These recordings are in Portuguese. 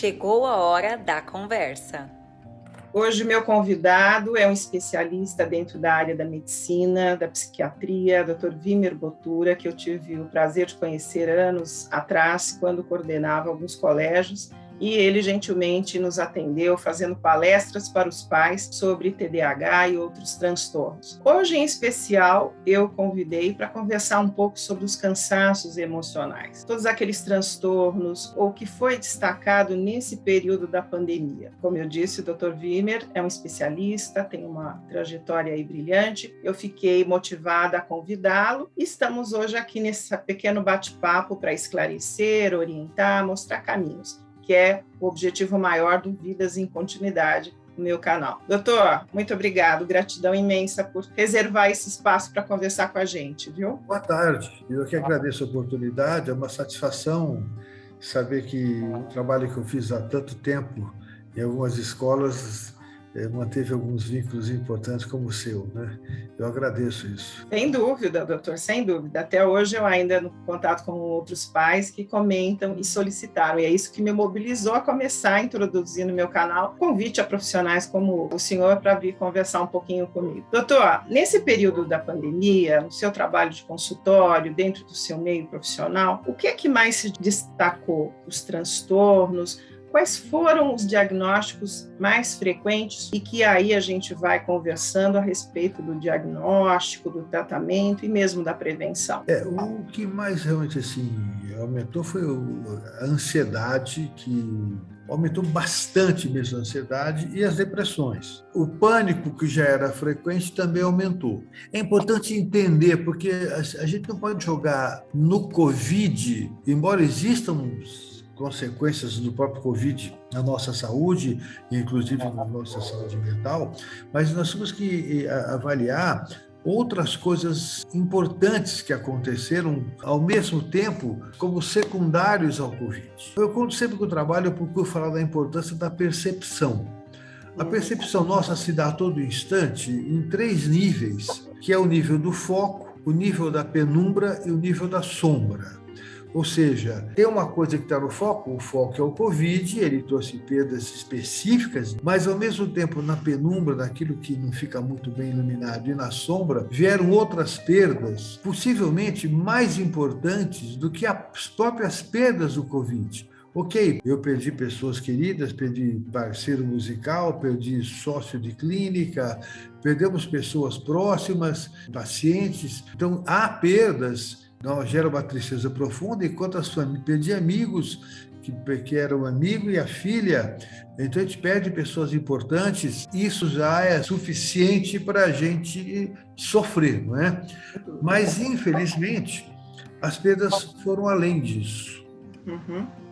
chegou a hora da conversa. Hoje, meu convidado é um especialista dentro da área da medicina, da psiquiatria, Dr. Vimer Botura, que eu tive o prazer de conhecer anos atrás, quando coordenava alguns colégios, e ele gentilmente nos atendeu fazendo palestras para os pais sobre TDAH e outros transtornos. Hoje, em especial, eu convidei para conversar um pouco sobre os cansaços emocionais, todos aqueles transtornos, ou que foi destacado nesse período da pandemia. Como eu disse, o Dr. Vimer é um especialista, tem uma trajetória aí brilhante. Eu fiquei motivada a convidá-lo e estamos hoje aqui nesse pequeno bate-papo para esclarecer, orientar, mostrar caminhos, que é o objetivo maior do Vidas em Continuidade no meu canal. Doutor, muito obrigado, gratidão imensa por reservar esse espaço para conversar com a gente, viu? Boa tarde, eu que agradeço a oportunidade, é uma satisfação saber que o trabalho que eu fiz há tanto tempo em algumas escolas manteve alguns vínculos importantes como o seu, né? Eu agradeço isso. Sem dúvida, doutor, sem dúvida. Até hoje eu ainda no contato com outros pais que comentam e solicitaram, e é isso que me mobilizou a começar a introduzir no meu canal convite a profissionais como o senhor para vir conversar um pouquinho comigo. Doutor, nesse período da pandemia, no seu trabalho de consultório, dentro do seu meio profissional, o que é que mais se destacou? Os transtornos? Quais foram os diagnósticos mais frequentes e que aí a gente vai conversando a respeito do diagnóstico, do tratamento e mesmo da prevenção? O que mais realmente aumentou foi a ansiedade, que aumentou bastante mesmo a ansiedade, e as depressões. O pânico, que já era frequente, também aumentou. É importante entender, porque a gente não pode jogar no Covid, embora existam consequências do próprio Covid na nossa saúde, inclusive na nossa saúde mental, mas nós temos que avaliar outras coisas importantes que aconteceram ao mesmo tempo como secundários ao Covid. Eu, quando sempre que eu trabalho, eu procuro falar da importância da percepção. A percepção nossa se dá a todo instante em 3 níveis, que é o nível do foco, o nível da penumbra e o nível da sombra. Ou seja, tem uma coisa que está no foco, o foco é o Covid, ele trouxe perdas específicas, mas ao mesmo tempo na penumbra, daquilo que não fica muito bem iluminado, e na sombra, vieram outras perdas, possivelmente mais importantes do que as próprias perdas do Covid. Ok, eu perdi pessoas queridas, perdi parceiro musical, perdi sócio de clínica, perdemos pessoas próximas, pacientes, então há perdas. Não, gera uma tristeza profunda, enquanto as famílias perdi amigos que eram amigo e a filha, então a gente perde pessoas importantes, isso já é suficiente para a gente sofrer, não é? Mas, infelizmente, as perdas foram além disso.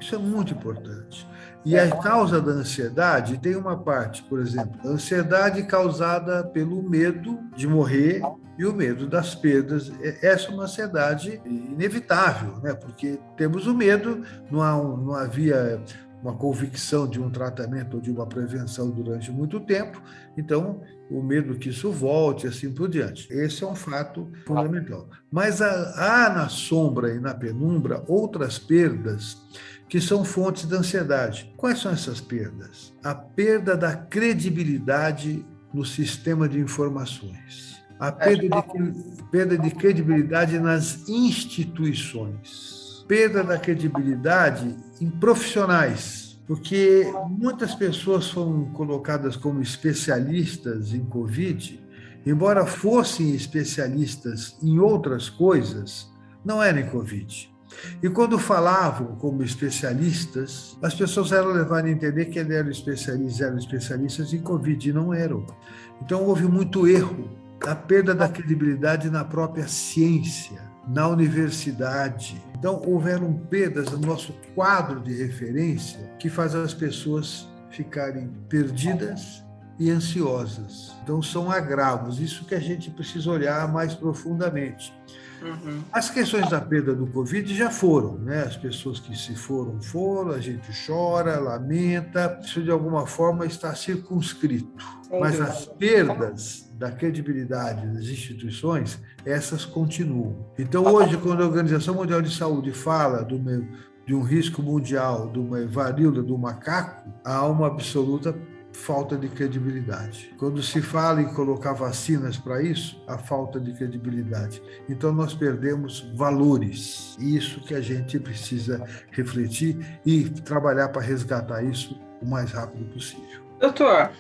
Isso é muito importante. E a causa da ansiedade tem uma parte, por exemplo, a ansiedade causada pelo medo de morrer e o medo das perdas. Essa é uma ansiedade inevitável, né? Porque temos o medo, não havia uma convicção de um tratamento ou de uma prevenção durante muito tempo, então o medo que isso volte, assim por diante. Esse é um fato fundamental. Mas há na sombra e na penumbra outras perdas que são fontes da ansiedade. Quais são essas perdas? A perda da credibilidade no sistema de informações. A perda de credibilidade nas instituições. Perda da credibilidade em profissionais, porque muitas pessoas foram colocadas como especialistas em Covid, embora fossem especialistas em outras coisas, não eram em Covid. E quando falavam como especialistas, as pessoas eram levadas a entender que eles eram especialistas em Covid, e não eram. Então houve muito erro, a perda da credibilidade na própria ciência, na universidade. Então houveram perdas no nosso quadro de referência que faz as pessoas ficarem perdidas e ansiosas. Então são agravos, isso que a gente precisa olhar mais profundamente. As questões da perda do Covid já foram, né? As pessoas que se foram, a gente chora, lamenta, isso de alguma forma está circunscrito. Mas as perdas da credibilidade das instituições, essas continuam. Então hoje, quando a Organização Mundial de Saúde fala de um risco mundial, de uma varíola do macaco, há uma absoluta falta de credibilidade. Quando se fala em colocar vacinas para isso, há falta de credibilidade. Então nós perdemos valores. Isso que a gente precisa refletir e trabalhar para resgatar isso o mais rápido possível. Doutor,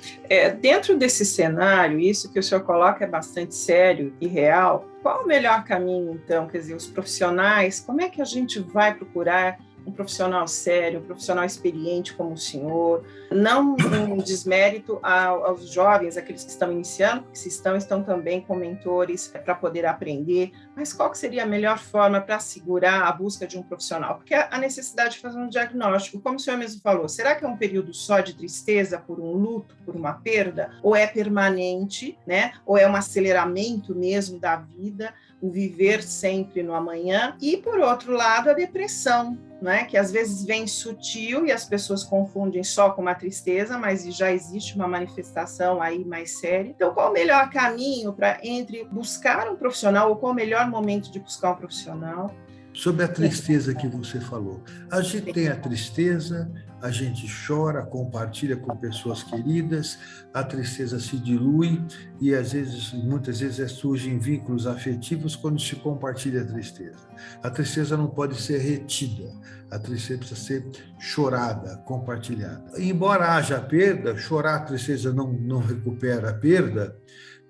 dentro desse cenário, isso que o senhor coloca é bastante sério e real. Qual o melhor caminho, então? Quer dizer, os profissionais, como é que a gente vai procurar um profissional sério, um profissional experiente como o senhor, não um desmérito aos jovens, aqueles que estão iniciando, porque se estão também com mentores para poder aprender, mas qual que seria a melhor forma para assegurar a busca de um profissional? Porque a necessidade de fazer um diagnóstico, como o senhor mesmo falou, será que é um período só de tristeza por um luto, por uma perda, ou é permanente, né? Ou é um aceleramento mesmo da vida, o viver sempre no amanhã? E, por outro lado, a depressão, né, que às vezes vem sutil e as pessoas confundem só com uma tristeza, mas já existe uma manifestação aí mais séria. Então, qual o melhor caminho entre buscar um profissional, ou qual o melhor momento de buscar um profissional? Sobre a tristeza que você falou. A gente tem a tristeza, a gente chora, compartilha com pessoas queridas, a tristeza se dilui e às vezes, muitas vezes surgem vínculos afetivos quando se compartilha a tristeza. A tristeza não pode ser retida, a tristeza precisa ser chorada, compartilhada. Embora haja perda, chorar a tristeza não recupera a perda,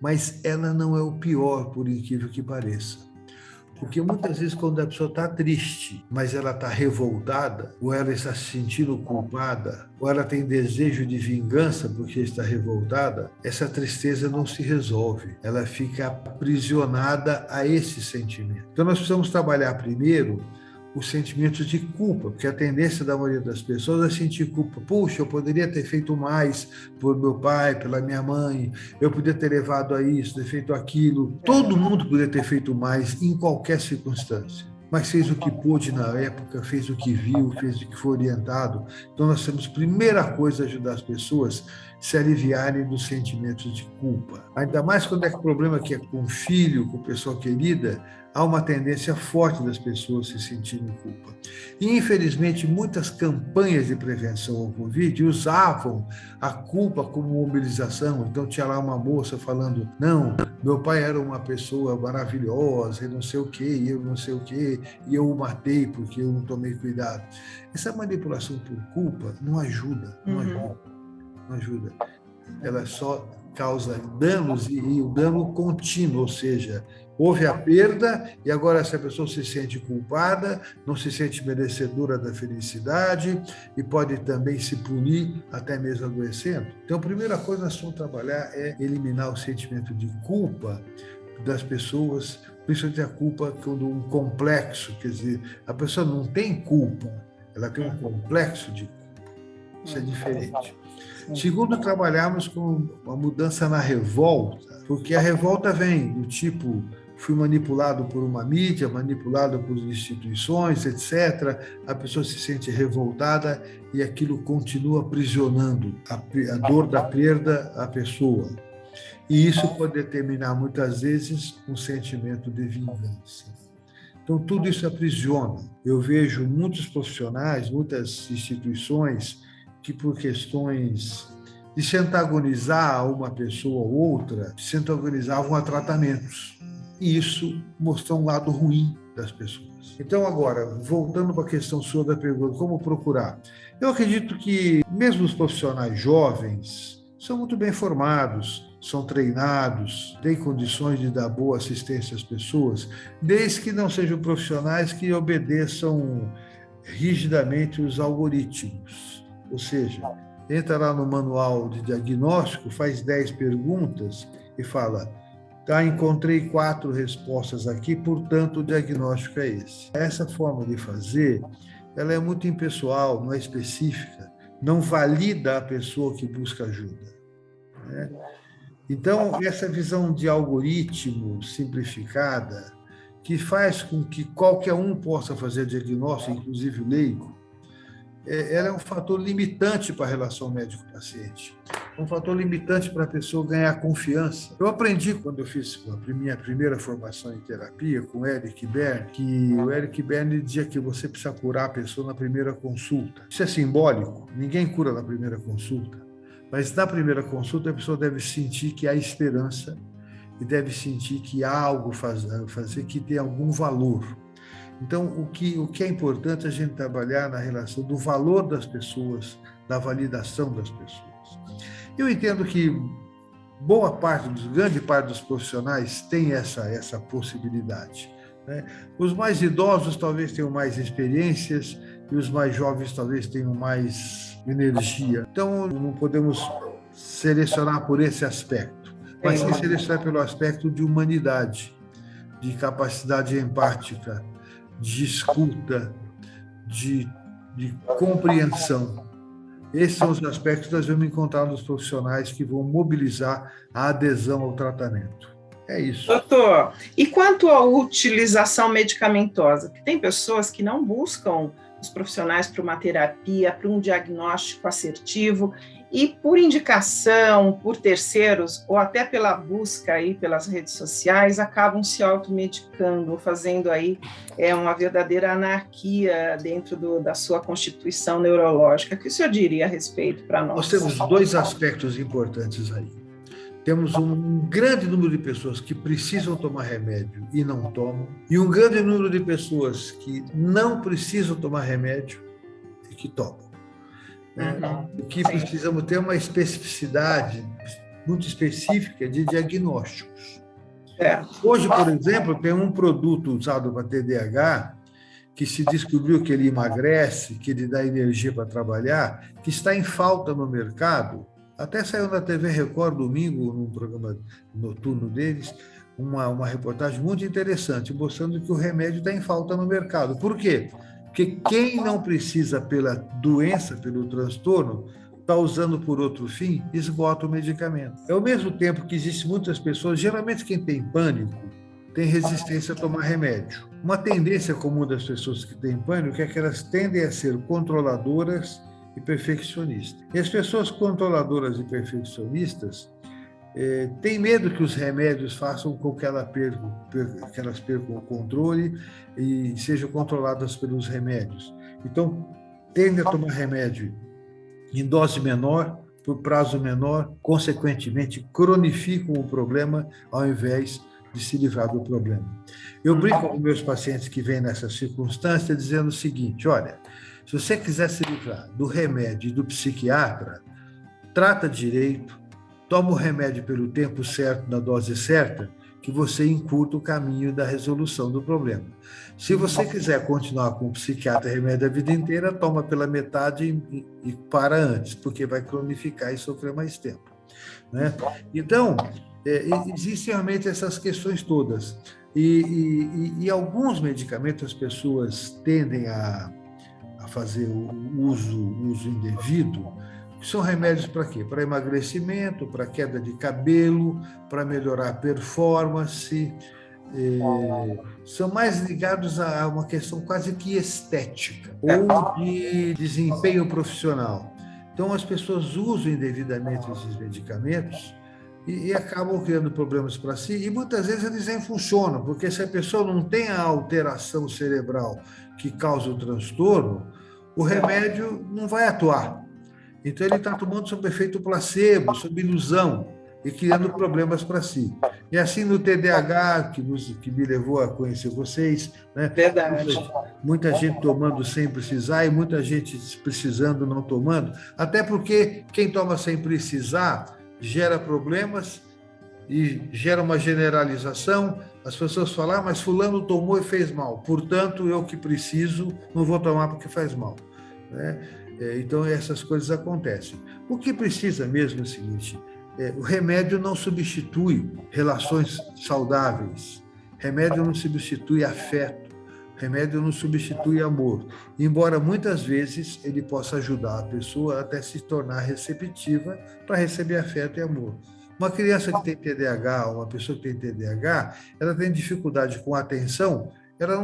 mas ela não é o pior, por incrível que pareça. Porque muitas vezes quando a pessoa está triste, mas ela está revoltada, ou ela está se sentindo culpada, ou ela tem desejo de vingança porque está revoltada, essa tristeza não se resolve, ela fica aprisionada a esse sentimento. Então nós precisamos trabalhar primeiro os sentimentos de culpa, porque a tendência da maioria das pessoas é sentir culpa. Puxa, eu poderia ter feito mais por meu pai, pela minha mãe, eu poderia ter levado a isso, ter feito aquilo. Todo mundo poderia ter feito mais em qualquer circunstância, mas fez o que pôde na época, fez o que viu, fez o que foi orientado. Então nós temos, primeira coisa, ajudar as pessoas a se aliviarem dos sentimentos de culpa. Ainda mais quando é problema que é com filho, com pessoa querida, há uma tendência forte das pessoas se sentirem culpa. E, infelizmente, muitas campanhas de prevenção ao Covid usavam a culpa como mobilização. Então, tinha lá uma moça falando, não, meu pai era uma pessoa maravilhosa, e não sei o quê, e eu não sei o quê, e eu o matei porque eu não tomei cuidado. Essa manipulação por culpa não ajuda, não ajuda. Ela só causa danos e o dano contínuo, ou seja, houve a perda e agora essa pessoa se sente culpada, não se sente merecedora da felicidade e pode também se punir, até mesmo adoecendo. Então, a primeira coisa que nós vamos trabalhar é eliminar o sentimento de culpa das pessoas, principalmente a culpa quando um complexo, quer dizer, a pessoa não tem culpa, ela tem um complexo de culpa. Isso é diferente. Segundo, trabalharmos com a mudança na revolta, porque a revolta vem do tipo, fui manipulado por uma mídia, manipulado por instituições, etc. A pessoa se sente revoltada e aquilo continua aprisionando a dor da perda à pessoa. E isso pode determinar, muitas vezes, um sentimento de vingança. Então, tudo isso aprisiona. Eu vejo muitos profissionais, muitas instituições que, por questões de se antagonizar a uma pessoa ou outra, se antagonizavam a tratamentos. E isso mostrou um lado ruim das pessoas. Então, agora, voltando para a questão sua da pergunta, como procurar? Eu acredito que, mesmo os profissionais jovens, são muito bem formados, são treinados, têm condições de dar boa assistência às pessoas, desde que não sejam profissionais que obedeçam rigidamente os algoritmos. Ou seja, entra lá no manual de diagnóstico, faz 10 perguntas e fala, tá, encontrei 4 respostas aqui, portanto o diagnóstico é esse. Essa forma de fazer, ela é muito impessoal, não é específica, não valida a pessoa que busca ajuda, né? Então, essa visão de algoritmo simplificada, que faz com que qualquer um possa fazer diagnóstico, inclusive o leigo, ela é um fator limitante para a relação médico-paciente, um fator limitante para a pessoa ganhar confiança. Eu aprendi, quando eu fiz a minha primeira formação em terapia, com o Eric Berne, que o Eric Berne dizia que você precisa curar a pessoa na primeira consulta. Isso é simbólico, ninguém cura na primeira consulta, mas na primeira consulta a pessoa deve sentir que há esperança e deve sentir que há algo fazer que tem algum valor. Então, o que é importante é a gente trabalhar na relação do valor das pessoas, da validação das pessoas. Eu entendo que grande parte dos profissionais tem essa possibilidade, né? Os mais idosos talvez tenham mais experiências e os mais jovens talvez tenham mais energia. Então, não podemos selecionar por esse aspecto, mas sim selecionar pelo aspecto de humanidade, de capacidade empática, de escuta, de compreensão. Esses são os aspectos que nós vamos encontrar nos profissionais que vão mobilizar a adesão ao tratamento. É isso. Doutor, e quanto à utilização medicamentosa? Porque tem pessoas que não buscam os profissionais para uma terapia, para um diagnóstico assertivo, e por indicação, por terceiros, ou até pela busca aí pelas redes sociais, acabam se automedicando, fazendo aí uma verdadeira anarquia dentro da sua constituição neurológica. O que o senhor diria a respeito para nós? Nós temos dois aspectos importantes aí. Temos um grande número de pessoas que precisam tomar remédio e não tomam, e um grande número de pessoas que não precisam tomar remédio e que tomam. O que precisamos ter uma especificidade muito específica de diagnósticos. Hoje, por exemplo, tem um produto usado para TDAH que se descobriu que ele emagrece, que ele dá energia para trabalhar, que está em falta no mercado. Até saiu na TV Record domingo, num programa noturno deles, uma reportagem muito interessante, mostrando que o remédio está em falta no mercado. Por quê? Porque quem não precisa pela doença, pelo transtorno, está usando por outro fim, esgota o medicamento. Ao mesmo tempo que existem muitas pessoas, geralmente quem tem pânico, tem resistência a tomar remédio. Uma tendência comum das pessoas que têm pânico é que elas tendem a ser controladoras e perfeccionistas. E as pessoas controladoras e perfeccionistas têm medo que os remédios façam com que elas percam o controle e sejam controladas pelos remédios. Então, tendem a tomar remédio em dose menor, por prazo menor, consequentemente, cronificam o problema ao invés de se livrar do problema. Eu brinco com meus pacientes que vêm nessa circunstância dizendo o seguinte: olha, se você quiser se livrar do remédio e do psiquiatra, trata direito, toma o remédio pelo tempo certo, na dose certa, que você encurta o caminho da resolução do problema. Se você quiser continuar com o psiquiatra e remédio a vida inteira, toma pela metade e para antes, porque vai cronificar e sofrer mais tempo, né? Então, existem realmente essas questões todas. E alguns medicamentos as pessoas tendem a fazer o uso indevido. São remédios para quê? Para emagrecimento, para queda de cabelo, para melhorar a performance. São mais ligados a uma questão quase que estética ou de desempenho profissional. Então, as pessoas usam indevidamente esses medicamentos e acabam criando problemas para si, e muitas vezes eles nem funcionam, porque se a pessoa não tem a alteração cerebral que causa o transtorno, o remédio não vai atuar. Então, ele está tomando sob efeito placebo, sob ilusão, e criando problemas para si. E assim no TDAH, que me levou a conhecer vocês, né? Verdade. Muita gente tomando sem precisar e muita gente precisando não tomando, até porque quem toma sem precisar gera problemas e gera uma generalização. As pessoas falam, mas fulano tomou e fez mal, portanto, eu que preciso não vou tomar porque faz mal, né? Então, essas coisas acontecem. O que precisa mesmo é o seguinte: o remédio não substitui relações saudáveis, remédio não substitui afeto, remédio não substitui amor, embora muitas vezes ele possa ajudar a pessoa até se tornar receptiva para receber afeto e amor. Uma criança que tem TDAH, uma pessoa que tem TDAH, ela tem dificuldade com a atenção ela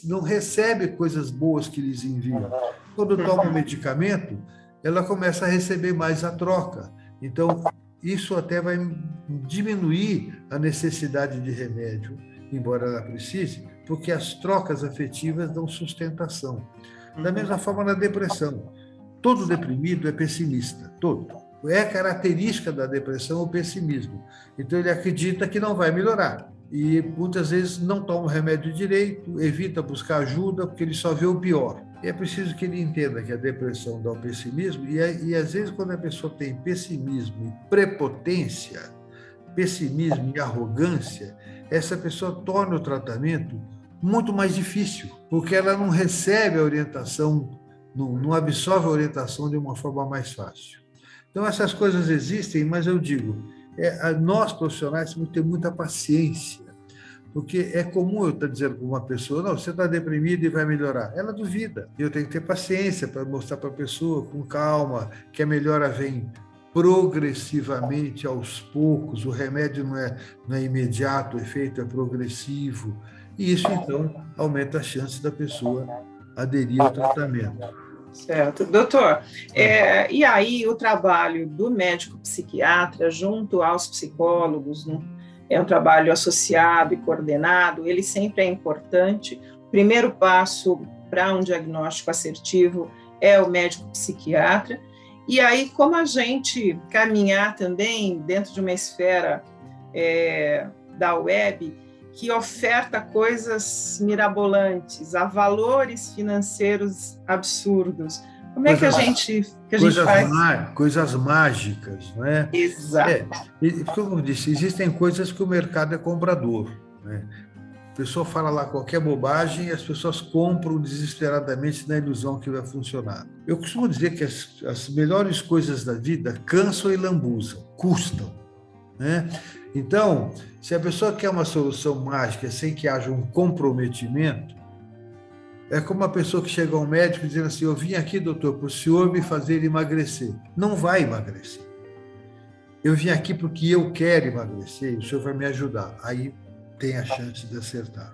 não recebe coisas boas que eles enviam. Quando toma um medicamento, ela começa a receber mais a troca. Então, isso até vai diminuir a necessidade de remédio, embora ela precise, porque as trocas afetivas dão sustentação. Da mesma forma na depressão. Todo deprimido é pessimista, todo. É característica da depressão o pessimismo. Então, ele acredita que não vai melhorar. E muitas vezes não toma o remédio direito, evita buscar ajuda, porque ele só vê o pior. E é preciso que ele entenda que a depressão dá o pessimismo, e às vezes quando a pessoa tem pessimismo e prepotência, pessimismo e arrogância, essa pessoa torna o tratamento muito mais difícil, porque ela não recebe a orientação, não absorve a orientação de uma forma mais fácil. Então, essas coisas existem, mas eu digo, nós profissionais temos que ter muita paciência, porque é comum eu estar dizendo para uma pessoa, não, você está deprimido e vai melhorar. Ela duvida. Eu tenho que ter paciência para mostrar para a pessoa, com calma, que a melhora vem progressivamente, aos poucos, o remédio não é imediato, o efeito é progressivo, e isso, então, aumenta a chance da pessoa aderir ao tratamento. Certo. Doutor, e aí o trabalho do médico psiquiatra junto aos psicólogos, né? É um trabalho associado e coordenado, ele sempre é importante. O primeiro passo para um diagnóstico assertivo é o médico psiquiatra. E aí, como a gente caminhar também dentro de uma esfera da web, que oferta coisas mirabolantes, a valores financeiros absurdos. Como é que a gente faz? Coisas mágicas, não é? Exato. Como eu disse, existem coisas que o mercado é comprador, né? A pessoa fala lá qualquer bobagem e as pessoas compram desesperadamente na ilusão que vai funcionar. Eu costumo dizer que as melhores coisas da vida cansam e lambuzam, custam, né? Então, se a pessoa quer uma solução mágica sem que haja um comprometimento, é como uma pessoa que chega ao médico dizendo assim, eu vim aqui, doutor, para o senhor me fazer emagrecer. Não vai emagrecer. Eu vim aqui porque eu quero emagrecer e o senhor vai me ajudar. Aí tem a chance de acertar.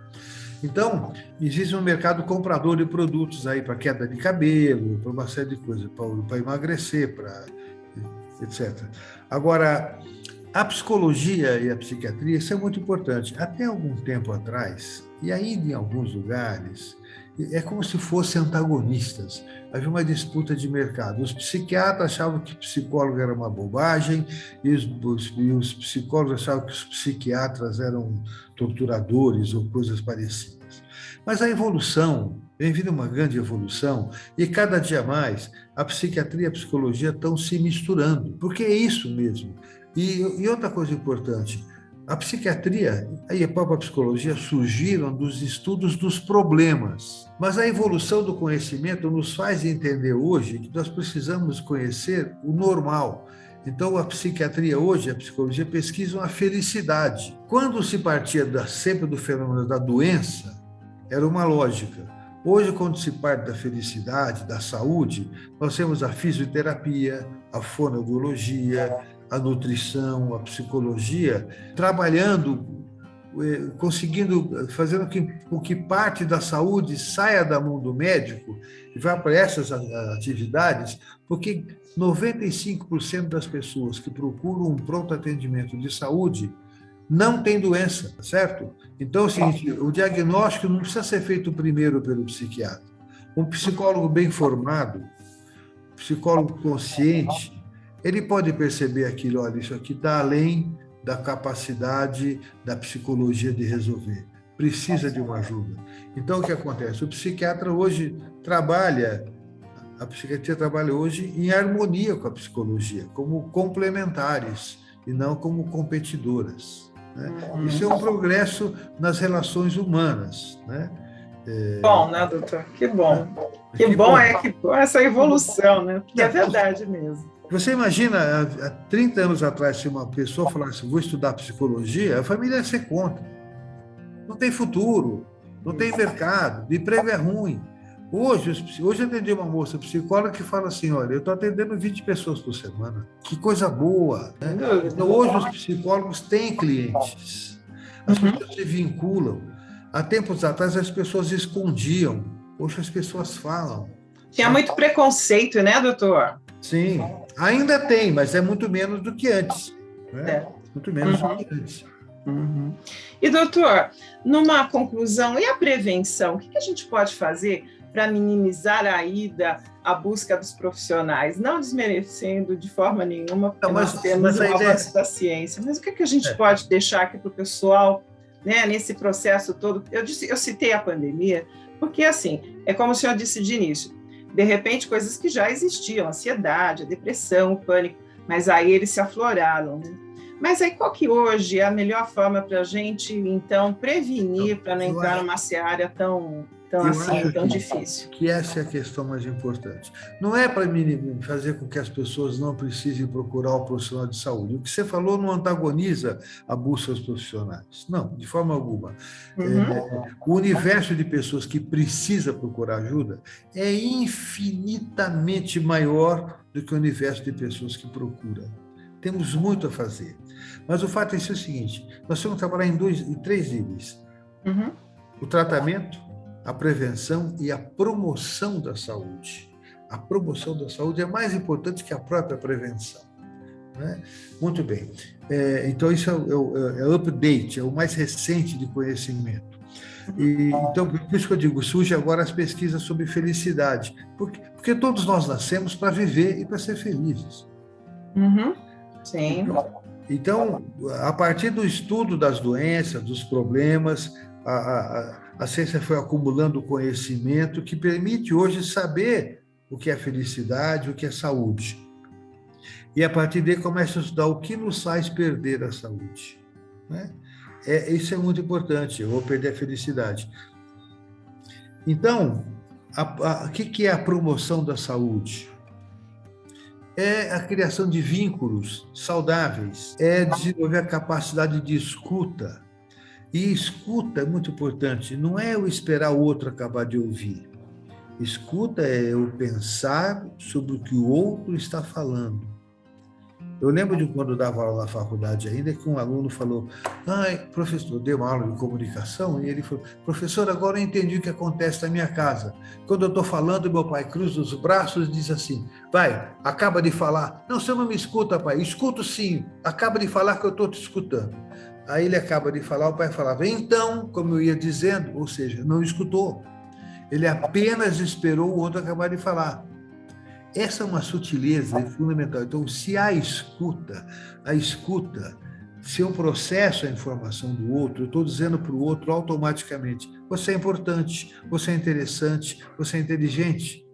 Então, existe um mercado comprador de produtos aí para queda de cabelo, para uma série de coisas, para emagrecer, etc. Agora, a psicologia e a psiquiatria, isso é muito importante. Até algum tempo atrás, e ainda em alguns lugares, é como se fossem antagonistas. Havia uma disputa de mercado. Os psiquiatras achavam que psicólogo era uma bobagem e os psicólogos achavam que os psiquiatras eram torturadores ou coisas parecidas. Mas a evolução, vem vindo uma grande evolução, e cada dia mais a psiquiatria e a psicologia estão se misturando, porque é isso mesmo. E outra coisa importante, a psiquiatria e a própria psicologia surgiram dos estudos dos problemas, mas a evolução do conhecimento nos faz entender hoje que nós precisamos conhecer o normal. Então, a psiquiatria hoje, a psicologia pesquisam a felicidade. Quando se partia sempre do fenômeno da doença, era uma lógica. Hoje, quando se parte da felicidade, da saúde, nós temos a fisioterapia, a fonoaudiologia, a nutrição, a psicologia, trabalhando, fazendo com que parte da saúde saia da mão do médico e vá para essas atividades, porque 95% das pessoas que procuram um pronto atendimento de saúde não tem doença, certo? Então, é o seguinte, o diagnóstico não precisa ser feito primeiro pelo psiquiatra. Um psicólogo bem formado, psicólogo consciente, ele pode perceber aquilo, olha, isso aqui está além da capacidade da psicologia de resolver. Precisa de uma ajuda. Então, o que acontece? O psiquiatra hoje a psiquiatria trabalha hoje em harmonia com a psicologia, como complementares e não como competidoras, né? Isso é um progresso nas relações humanas, né? Bom, né, doutor? Que bom. Que bom essa evolução, né? Que é verdade mesmo. Você imagina, há 30 anos atrás, se uma pessoa falasse, vou estudar psicologia, a família ia ser contra. Não tem futuro, não tem mercado, o emprego é ruim. Hoje eu atendi uma moça psicóloga que fala assim, olha, eu estou atendendo 20 pessoas por semana. Que coisa boa, né? Então, hoje os psicólogos têm clientes. As pessoas se vinculam. há tempos atrás as pessoas escondiam, hoje as pessoas falam. Tinha muito preconceito, né, doutor? Sim, ainda tem, mas é muito menos do que antes. Né? É. Muito menos do que antes. Uhum. E, doutor, numa conclusão, e a prevenção? O que a gente pode fazer para minimizar a ida à busca dos profissionais? Não desmerecendo de forma nenhuma, porque nós temos o avanço da ciência, mas o que a gente pode deixar aqui para o pessoal, né, nesse processo todo? Eu citei a pandemia, porque, assim, é como o senhor disse de início, de repente, coisas que já existiam, a ansiedade, a depressão, o pânico, mas aí eles se afloraram, né? Mas aí qual que hoje é a melhor forma para a gente, então, prevenir, para não entrar numa seara tão difícil? Que essa é a questão mais importante. Não é para fazer com que as pessoas não precisem procurar o profissional de saúde. O que você falou não antagoniza a busca dos profissionais. Não, de forma alguma. O universo de pessoas que precisa procurar ajuda é infinitamente maior do que o universo de pessoas que procuram. Temos muito a fazer. Mas o fato é o seguinte, nós temos que trabalhar em 3 níveis. O tratamento, a prevenção e a promoção da saúde. A promoção da saúde é mais importante que a própria prevenção. Né? Muito bem. Então, isso é o update, é o mais recente de conhecimento. Então, por isso que eu digo, surge agora as pesquisas sobre felicidade. Porque todos nós nascemos para viver e para ser felizes. Sim. Então, a partir do estudo das doenças, dos problemas, a ciência foi acumulando conhecimento que permite hoje saber o que é felicidade, o que é saúde. E a partir daí começa a estudar o que nos faz perder a saúde. Né? Isso é muito importante, eu vou perder a felicidade. Então, o que é a promoção da saúde? É a criação de vínculos saudáveis, é desenvolver a capacidade de escuta. E escuta é muito importante, não é eu esperar o outro acabar de ouvir. Escuta é eu pensar sobre o que o outro está falando. Eu lembro de quando eu dava aula na faculdade ainda, que um aluno falou, professor, eu dei uma aula de comunicação, e ele falou, professor, agora eu entendi o que acontece na minha casa. Quando eu estou falando, meu pai cruza os braços e diz assim, vai, acaba de falar. Não, você não me escuta, pai. Escuto sim, acaba de falar que eu estou te escutando. Aí ele acaba de falar, o pai falava, então, como eu ia dizendo, ou seja, não escutou. Ele apenas esperou o outro acabar de falar. Essa é uma sutileza fundamental. Então, se a escuta, se eu processo a informação do outro, eu estou dizendo para o outro automaticamente, você é importante, você é interessante, você é inteligente.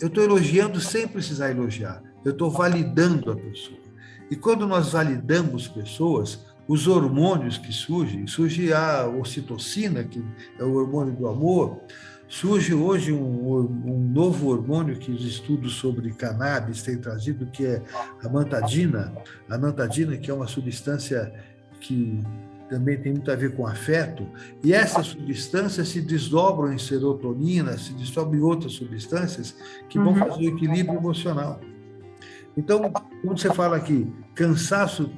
Eu estou elogiando sem precisar elogiar. Eu estou validando a pessoa. E quando nós validamos pessoas, os hormônios que surge a ocitocina, que é o hormônio do amor, surge hoje um novo hormônio que os estudos sobre cannabis têm trazido, que é a nantadina. A nantadina, que é uma substância que também tem muito a ver com afeto, e essas substâncias se desdobram em serotonina, se desdobram em outras substâncias que vão fazer o equilíbrio emocional. Então, quando você fala aqui, cansaços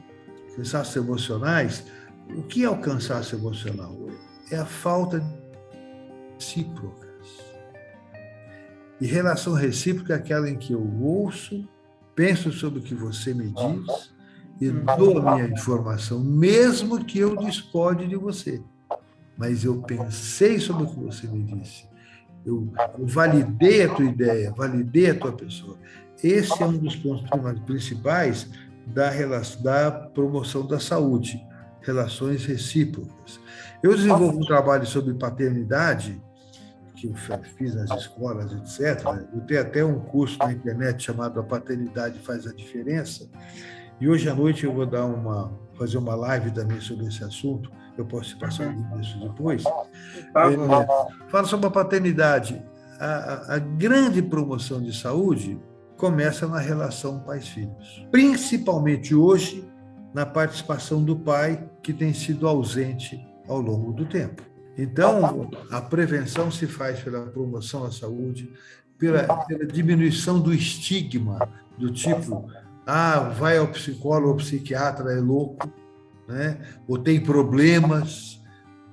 emocionais, o que é o cansaço emocional? É a falta de recíprocas. E relação recíproca é aquela em que eu ouço, penso sobre o que você me diz e dou a minha informação, mesmo que eu discorde de você. Mas eu pensei sobre o que você me disse. Eu validei a tua ideia, validei a tua pessoa. Esse é um dos pontos principais da promoção da saúde, relações recíprocas. Eu desenvolvo um trabalho sobre paternidade, que eu fiz nas escolas, etc. Eu tenho até um curso na internet chamado A Paternidade Faz a Diferença, e hoje à noite eu vou fazer uma live também sobre esse assunto, eu posso te passar o link disso depois. Fala sobre a paternidade. A grande promoção de saúde começa na relação pais-filhos, principalmente hoje, na participação do pai, que tem sido ausente ao longo do tempo. Então, a prevenção se faz pela promoção da saúde, pela diminuição do estigma, do tipo, vai ao psicólogo ou psiquiatra, é louco, né? Ou tem problemas.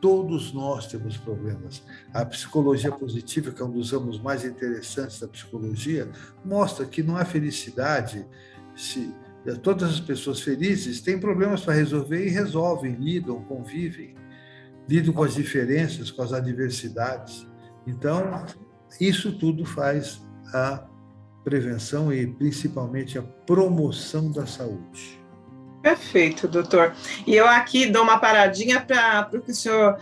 Todos nós temos problemas. A psicologia positiva, que é um dos ramos mais interessantes da psicologia, mostra que não há felicidade se todas as pessoas felizes têm problemas para resolver e resolvem, lidam, convivem, lidam com as diferenças, com as adversidades. Então, isso tudo faz a prevenção e, principalmente, a promoção da saúde. Perfeito, doutor. E eu aqui dou uma paradinha para que o senhor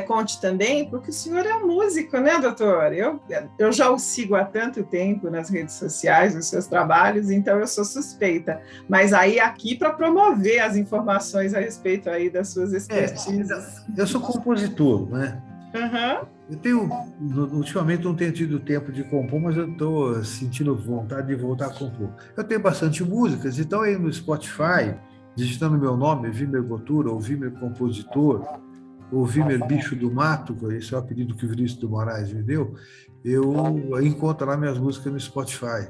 conte também, porque o senhor é um músico, né, doutor? Eu já o sigo há tanto tempo nas redes sociais, os seus trabalhos, então eu sou suspeita. Mas aí aqui para promover as informações a respeito aí das suas expertises. Eu sou compositor, né? Uhum. Ultimamente não tenho tido tempo de compor, mas eu estou sentindo vontade de voltar a compor. Eu tenho bastante músicas, então aí no Spotify, digitando meu nome, Wimmer Bottura, ou Wimmer Compositor, ou Wimmer Bicho do Mato, esse é o apelido que o Vinícius do Moraes me deu, eu encontro lá minhas músicas no Spotify.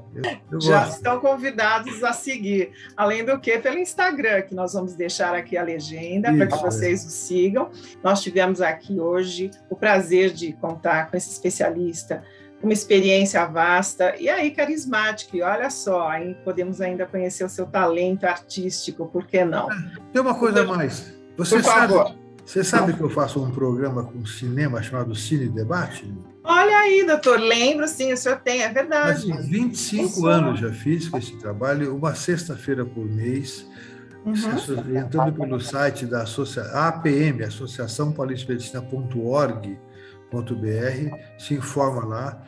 Eu Já gosto. estão convidados a seguir, além do que pelo Instagram, que nós vamos deixar aqui a legenda para que vocês o sigam. Nós tivemos aqui hoje o prazer de contar com esse especialista, uma experiência vasta e aí carismática, e olha só, aí podemos ainda conhecer o seu talento artístico, por que não? Tem uma coisa a mais. Você sabe que eu faço um programa com cinema chamado Cine Debate? Olha aí, doutor, lembro sim, o senhor tem, é verdade. 25 anos já fiz com esse trabalho, uma sexta-feira por mês, entrando pelo site da APM, Associação Paulista-Medicina.org.br, se informa lá.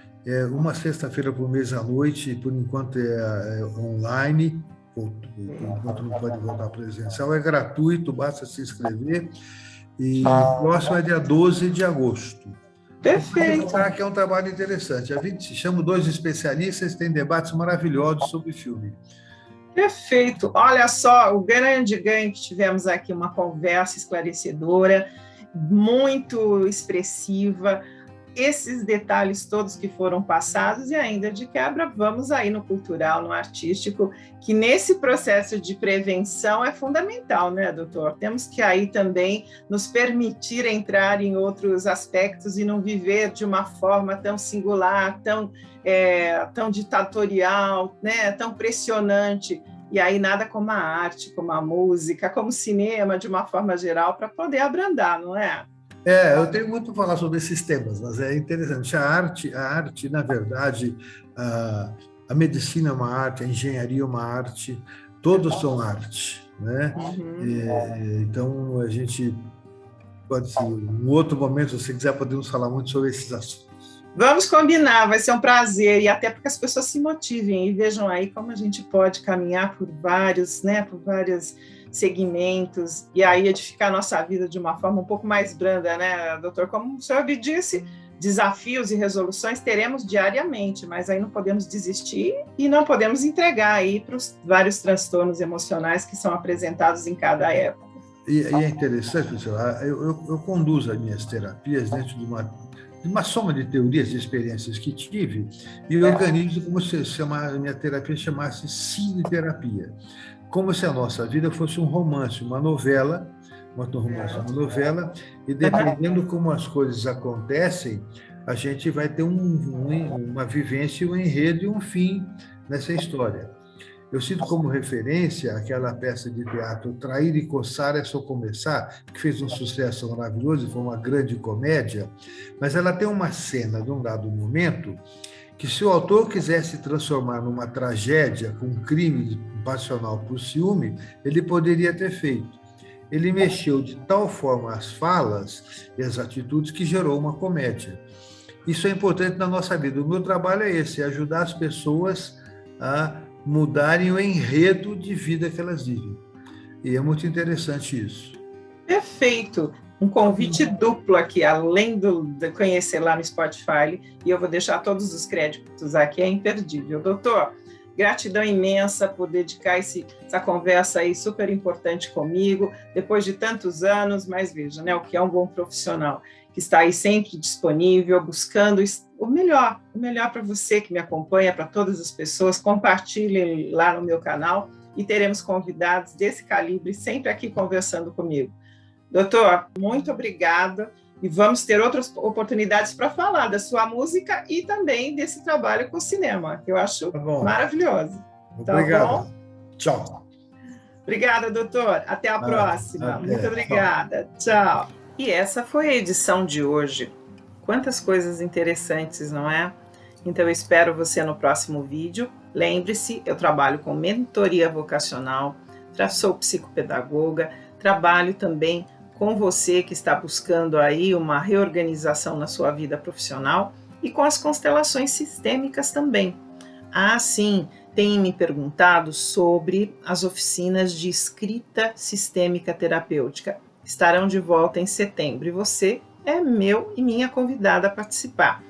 Uma sexta-feira por mês à noite, por enquanto é online, enquanto não pode voltar presencial, é gratuito, basta se inscrever. E o próximo é dia 12 de agosto. Perfeito. Que é um trabalho interessante. A gente chama 2 especialistas, tem debates maravilhosos sobre filme. Perfeito. Olha só, o grande ganho que tivemos aqui, uma conversa esclarecedora, muito expressiva, esses detalhes todos que foram passados e ainda de quebra, vamos aí no cultural, no artístico, que nesse processo de prevenção é fundamental, né, doutor? Temos que aí também nos permitir entrar em outros aspectos e não viver de uma forma tão singular, tão ditatorial, né, tão pressionante. E aí nada como a arte, como a música, como o cinema, de uma forma geral, para poder abrandar, não é? Eu tenho muito a falar sobre esses temas, mas é interessante. A arte, na verdade, a medicina é uma arte, a engenharia é uma arte, todos são arte, né? Então, a gente pode, em outro momento, se você quiser, podemos falar muito sobre esses assuntos. Vamos combinar, vai ser um prazer, e até porque as pessoas se motivem e vejam aí como a gente pode caminhar por vários segmentos, e aí edificar a nossa vida de uma forma um pouco mais branda, né, doutor? Como o senhor me disse, desafios e resoluções teremos diariamente, mas aí não podemos desistir e não podemos entregar aí para os vários transtornos emocionais que são apresentados em cada época. E é interessante, pessoal, eu conduzo as minhas terapias dentro de uma soma de teorias e experiências que tive, e eu organizo como se a minha terapia chamasse cineterapia. Como se a nossa vida fosse um romance, uma novela, e dependendo como as coisas acontecem, a gente vai ter uma vivência, um enredo e um fim nessa história. Eu cito como referência aquela peça de teatro Trair e Coçar é Só Começar, que fez um sucesso maravilhoso, foi uma grande comédia, mas ela tem uma cena, de um dado momento, que se o autor quisesse transformar numa tragédia com um crime passional por ciúme, ele poderia ter feito. Ele mexeu de tal forma as falas e as atitudes que gerou uma comédia. Isso é importante na nossa vida. O meu trabalho é esse, é ajudar as pessoas a mudarem o enredo de vida que elas vivem. E é muito interessante isso. Perfeito. Um convite duplo aqui, além de conhecer lá no Spotify, e eu vou deixar todos os créditos aqui, é imperdível. Doutor, gratidão imensa por dedicar essa conversa aí super importante comigo, depois de tantos anos, mas veja, né, o que é um bom profissional, que está aí sempre disponível, buscando o melhor para você que me acompanha, para todas as pessoas. Compartilhem lá no meu canal e teremos convidados desse calibre sempre aqui conversando comigo. Doutor, muito obrigada. E vamos ter outras oportunidades para falar da sua música e também desse trabalho com o cinema, que eu acho maravilhoso. Obrigado. Tá bom? Tchau. Obrigada, doutor. Até a próxima. Até. Muito obrigada. Tchau. E essa foi a edição de hoje. Quantas coisas interessantes, não é? Então, eu espero você no próximo vídeo. Lembre-se, eu trabalho com mentoria vocacional, sou psicopedagoga, trabalho também com você que está buscando aí uma reorganização na sua vida profissional e com as constelações sistêmicas também. Ah, sim, tem me perguntado sobre as oficinas de escrita sistêmica terapêutica. Estarão de volta em setembro e você é meu e minha convidada a participar.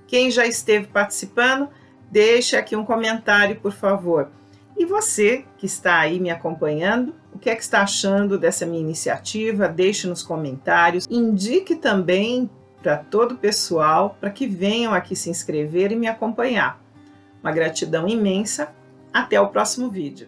Quem já esteve participando, deixe aqui um comentário, por favor. E você que está aí me acompanhando, o que é que está achando dessa minha iniciativa? Deixe nos comentários. Indique também para todo o pessoal para que venham aqui se inscrever e me acompanhar. Uma gratidão imensa. Até o próximo vídeo.